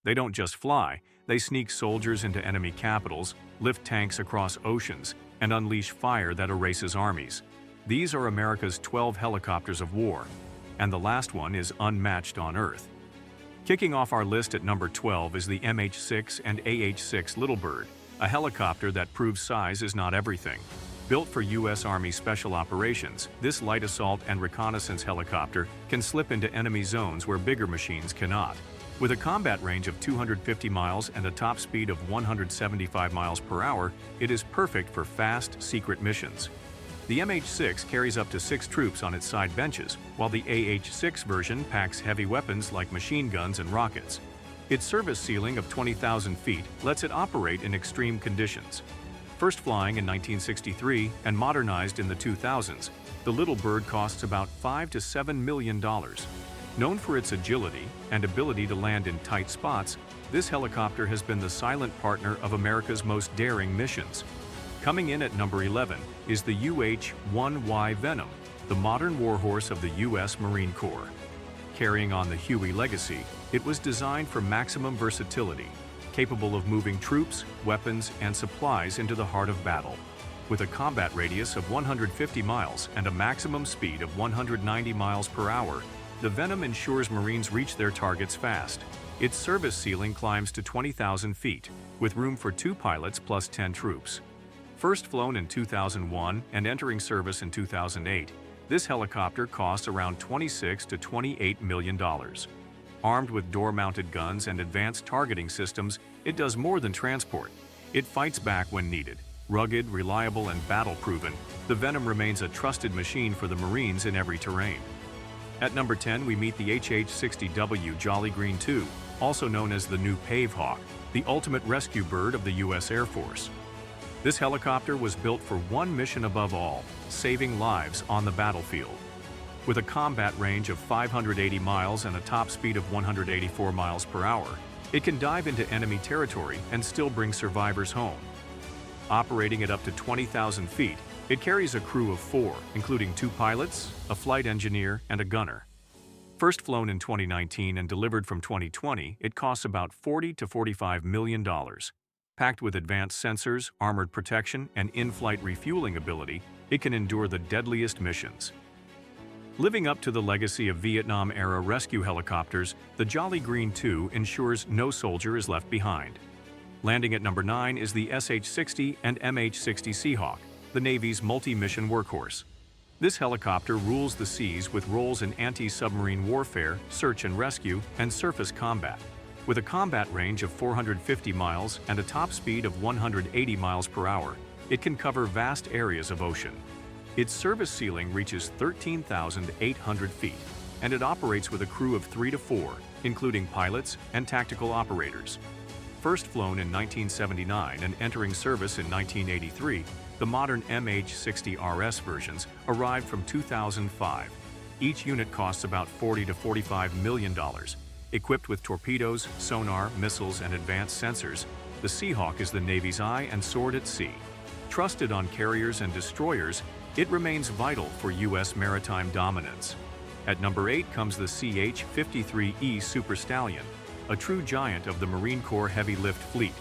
They don't just fly, they sneak soldiers into enemy capitals, lift tanks across oceans, and unleash fire that erases armies. These are America's 12 helicopters of war, and the last one is unmatched on Earth. Kicking off our list at number 12 is the MH6 and AH-6 Little Bird, a helicopter that proves size is not everything. Built for U.S. Army Special Operations, this light assault and reconnaissance helicopter can slip into enemy zones where bigger machines cannot. With a combat range of 250 miles and a top speed of 175 miles per hour, it is perfect for fast, secret missions. The MH6 carries up to 6 troops on its side benches, while the AH-6 version packs heavy weapons like machine guns and rockets. Its service ceiling of 20,000 feet lets it operate in extreme conditions. First flying in 1963 and modernized in the 2000s, the Little Bird costs about $5 to $7 million. Known for its agility and ability to land in tight spots, this helicopter has been the silent partner of America's most daring missions. Coming in at number 11 is the UH1Y Venom, the modern warhorse of the U.S. Marine Corps. Carrying on the Huey legacy, it was designed for maximum versatility, capable of moving troops, weapons, and supplies into the heart of battle. With a combat radius of 150 miles and a maximum speed of 190 miles per hour, the Venom ensures Marines reach their targets fast. Its service ceiling climbs to 20,000 feet, with room for 2 pilots plus 10 troops. First flown in 2001 and entering service in 2008, this helicopter costs around $26 to $28 million. Armed with door-mounted guns and advanced targeting systems, it does more than transport. It fights back when needed. Rugged, reliable, and battle-proven, the Venom remains a trusted machine for the Marines in every terrain. At number 10, we meet the HH-60W Jolly Green II, also known as the new Pave Hawk, the ultimate rescue bird of the U.S. Air Force. This helicopter was built for one mission above all: saving lives on the battlefield. With a combat range of 580 miles and a top speed of 184 miles per hour, it can dive into enemy territory and still bring survivors home. Operating at up to 20,000 feet, it carries a crew of 4, including 2 pilots, a flight engineer, and a gunner. First flown in 2019 and delivered from 2020, it costs about $40 to $45 million. Packed with advanced sensors, armored protection, and in-flight refueling ability, it can endure the deadliest missions. Living up to the legacy of Vietnam-era rescue helicopters, the Jolly Green II ensures no soldier is left behind. Landing at number 9 is the SH-60 and MH60 Seahawk, the Navy's multi-mission workhorse. This helicopter rules the seas with roles in anti-submarine warfare, search and rescue, and surface combat. With a combat range of 450 miles and a top speed of 180 miles per hour, it can cover vast areas of ocean. Its service ceiling reaches 13,800 feet, and it operates with a crew of 3 to 4, including pilots and tactical operators. First flown in 1979 and entering service in 1983, the modern MH60 RS versions arrived from 2005. Each unit costs about $40 to $45 million. Equipped with torpedoes, sonar, missiles, and advanced sensors, the Seahawk is the Navy's eye and sword at sea. Trusted on carriers and destroyers, it remains vital for U.S. maritime dominance. At number 8 comes the CH-53E Super Stallion, a true giant of the Marine Corps heavy lift fleet.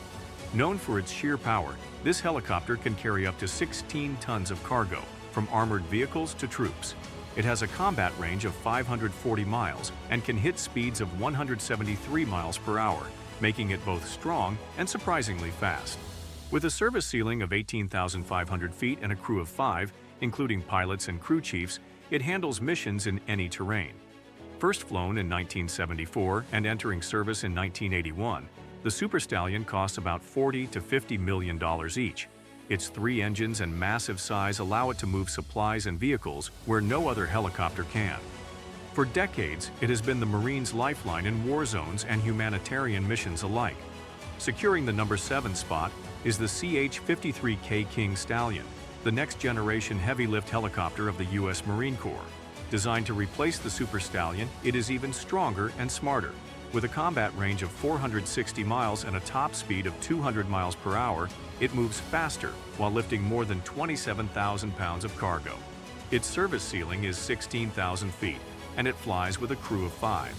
Known for its sheer power, this helicopter can carry up to 16 tons of cargo, from armored vehicles to troops. It has a combat range of 540 miles and can hit speeds of 173 miles per hour, making it both strong and surprisingly fast. With a service ceiling of 18,500 feet and a crew of 5, including pilots and crew chiefs, it handles missions in any terrain. First flown in 1974 and entering service in 1981, the Super Stallion costs about $40 to $50 million each. Its 3 engines and massive size allow it to move supplies and vehicles where no other helicopter can. For decades, it has been the Marines' lifeline in war zones and humanitarian missions alike. Securing the number 7 spot is the CH-53K King Stallion, the next-generation heavy-lift helicopter of the U.S. Marine Corps. Designed to replace the Super Stallion, it is even stronger and smarter. With a combat range of 460 miles and a top speed of 200 miles per hour, it moves faster while lifting more than 27,000 pounds of cargo. Its service ceiling is 16,000 feet, and it flies with a crew of 5.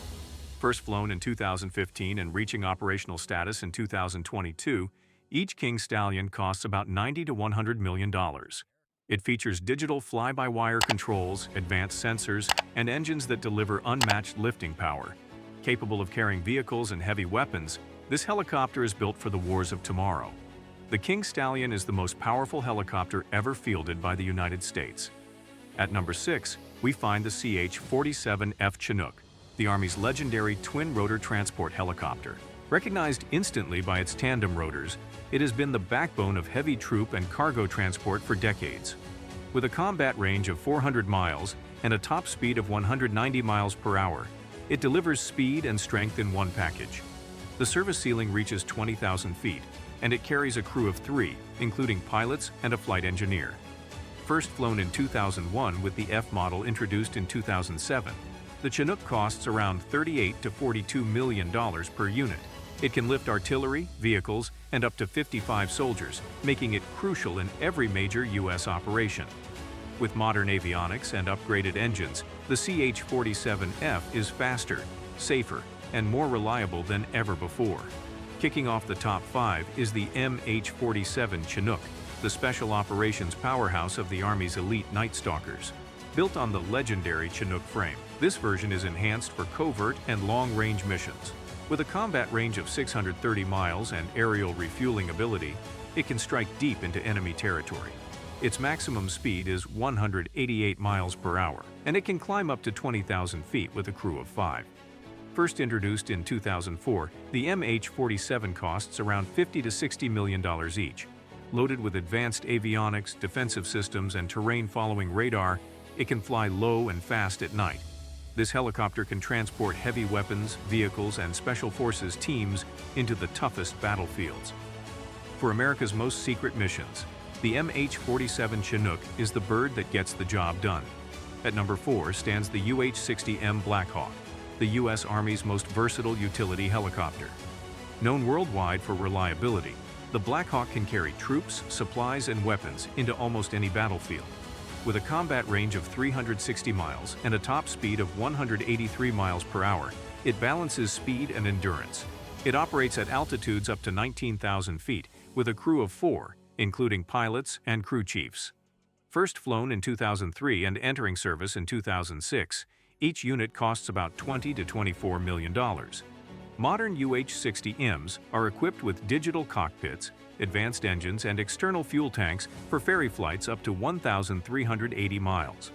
First flown in 2015 and reaching operational status in 2022, each King Stallion costs about $90 to $100 million. It features digital fly-by-wire controls, advanced sensors, and engines that deliver unmatched lifting power. Capable of carrying vehicles and heavy weapons, this helicopter is built for the wars of tomorrow. The King Stallion is the most powerful helicopter ever fielded by the United States. At number 6, we find the AH-47F Chinook, the Army's legendary twin-rotor transport helicopter. Recognized instantly by its tandem rotors, it has been the backbone of heavy troop and cargo transport for decades. With a combat range of 400 miles and a top speed of 190 miles per hour, it delivers speed and strength in one package. The service ceiling reaches 20,000 feet, and it carries a crew of 3, including pilots and a flight engineer. First flown in 2001 with the F model introduced in 2007, the Chinook costs around $38 to $42 million per unit. It can lift artillery, vehicles, and up to 55 soldiers, making it crucial in every major U.S. operation. With modern avionics and upgraded engines, the AH-47F is faster, safer, and more reliable than ever before. Kicking off the top 5 is the MH60M Chinook, the special operations powerhouse of the Army's elite Nightstalkers. Built on the legendary Chinook frame, this version is enhanced for covert and long-range missions. With a combat range of 630 miles and aerial refueling ability, it can strike deep into enemy territory. Its maximum speed is 188 miles per hour, and it can climb up to 20,000 feet with a crew of 5. First introduced in 2004, the MH-47 costs around $50 to $60 million each. Loaded with advanced avionics, defensive systems, and terrain-following radar, it can fly low and fast at night. This helicopter can transport heavy weapons, vehicles, and special forces teams into the toughest battlefields. For America's most secret missions, the MH-47 Chinook is the bird that gets the job done. At number 4 stands the UH60M Black Hawk, the U.S. Army's most versatile utility helicopter. Known worldwide for reliability, the Black Hawk can carry troops, supplies, and weapons into almost any battlefield. With a combat range of 360 miles and a top speed of 183 miles per hour, it balances speed and endurance. It operates at altitudes up to 19,000 feet with a crew of 4, including pilots and crew chiefs. First flown in 2003 and entering service in 2006, each unit costs about $20 to $24 million. Modern UH-60Ms are equipped with digital cockpits, advanced engines, and external fuel tanks for ferry flights up to 1,380 miles.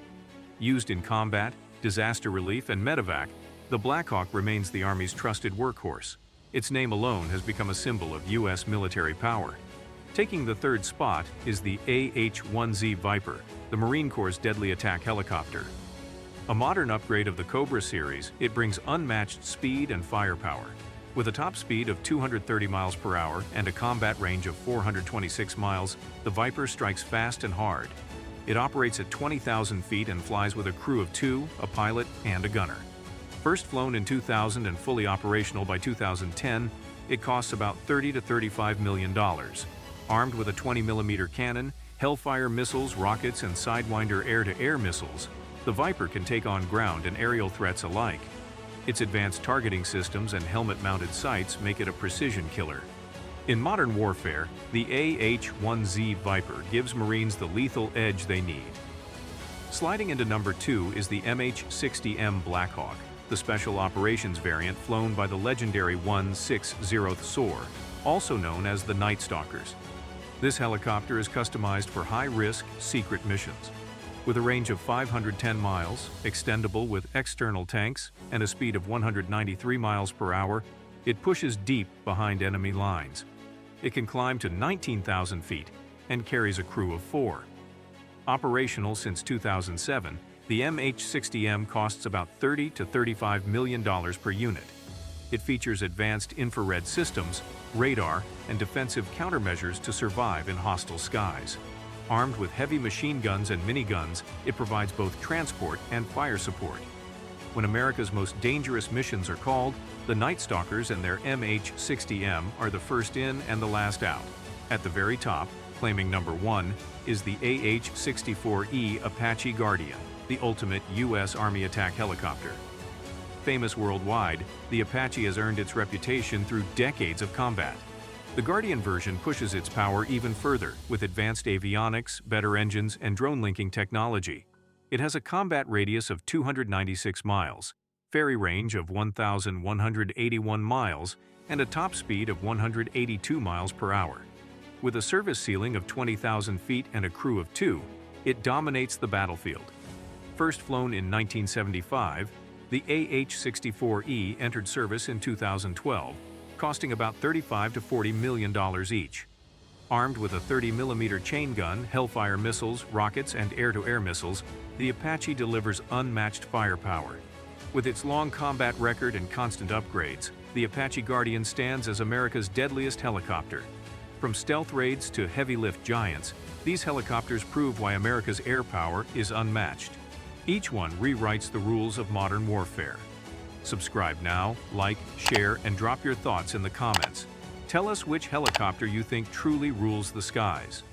Used in combat, disaster relief, and medevac, the Black Hawk remains the Army's trusted workhorse. Its name alone has become a symbol of U.S. military power. Taking the third spot is the AH-1Z Viper, the Marine Corps' deadly attack helicopter. A modern upgrade of the Cobra series, it brings unmatched speed and firepower. With a top speed of 230 miles per hour and a combat range of 426 miles, the Viper strikes fast and hard. It operates at 20,000 feet and flies with a crew of 2, a pilot, and a gunner. First flown in 2000 and fully operational by 2010, it costs about $30 to $35 million. Armed with a 20mm cannon, Hellfire missiles, rockets, and Sidewinder air-to-air missiles, the Viper can take on ground and aerial threats alike. Its advanced targeting systems and helmet-mounted sights make it a precision killer. In modern warfare, the AH-1Z Viper gives Marines the lethal edge they need. Sliding into number 2 is the MH60M Black Hawk, the special operations variant flown by the legendary 160th SOAR, also known as the Nightstalkers. This helicopter is customized for high-risk, secret missions. With a range of 510 miles, extendable with external tanks, and a speed of 193 miles per hour, it pushes deep behind enemy lines. It can climb to 19,000 feet and carries a crew of 4. Operational since 2007, the MH60M costs about $30 to $35 million per unit. It features advanced infrared systems, radar, and defensive countermeasures to survive in hostile skies. Armed with heavy machine guns and miniguns, it provides both transport and fire support. When America's most dangerous missions are called, the Nightstalkers and their MH60M are the first in and the last out. At the very top, claiming number 1, is the AH-64 Apache Guardian, the ultimate U.S. Army attack helicopter. famous worldwide, the Apache has earned its reputation through decades of combat. The Guardian version pushes its power even further with advanced avionics, better engines, and drone linking technology. It has a combat radius of 296 miles, ferry range of 1,181 miles, and a top speed of 182 miles per hour. With a service ceiling of 20,000 feet and a crew of 2, it dominates the battlefield. First flown in 1975, the AH-64E entered service in 2012, costing about $35 to $40 million each. Armed with a 30mm chain gun, Hellfire missiles, rockets, and air-to-air missiles, the Apache delivers unmatched firepower. With its long combat record and constant upgrades, the Apache Guardian stands as America's deadliest helicopter. From stealth raids to heavy-lift giants, these helicopters prove why America's air power is unmatched. Each one rewrites the rules of modern warfare. Subscribe now, like, share, and drop your thoughts in the comments. Tell us which helicopter you think truly rules the skies.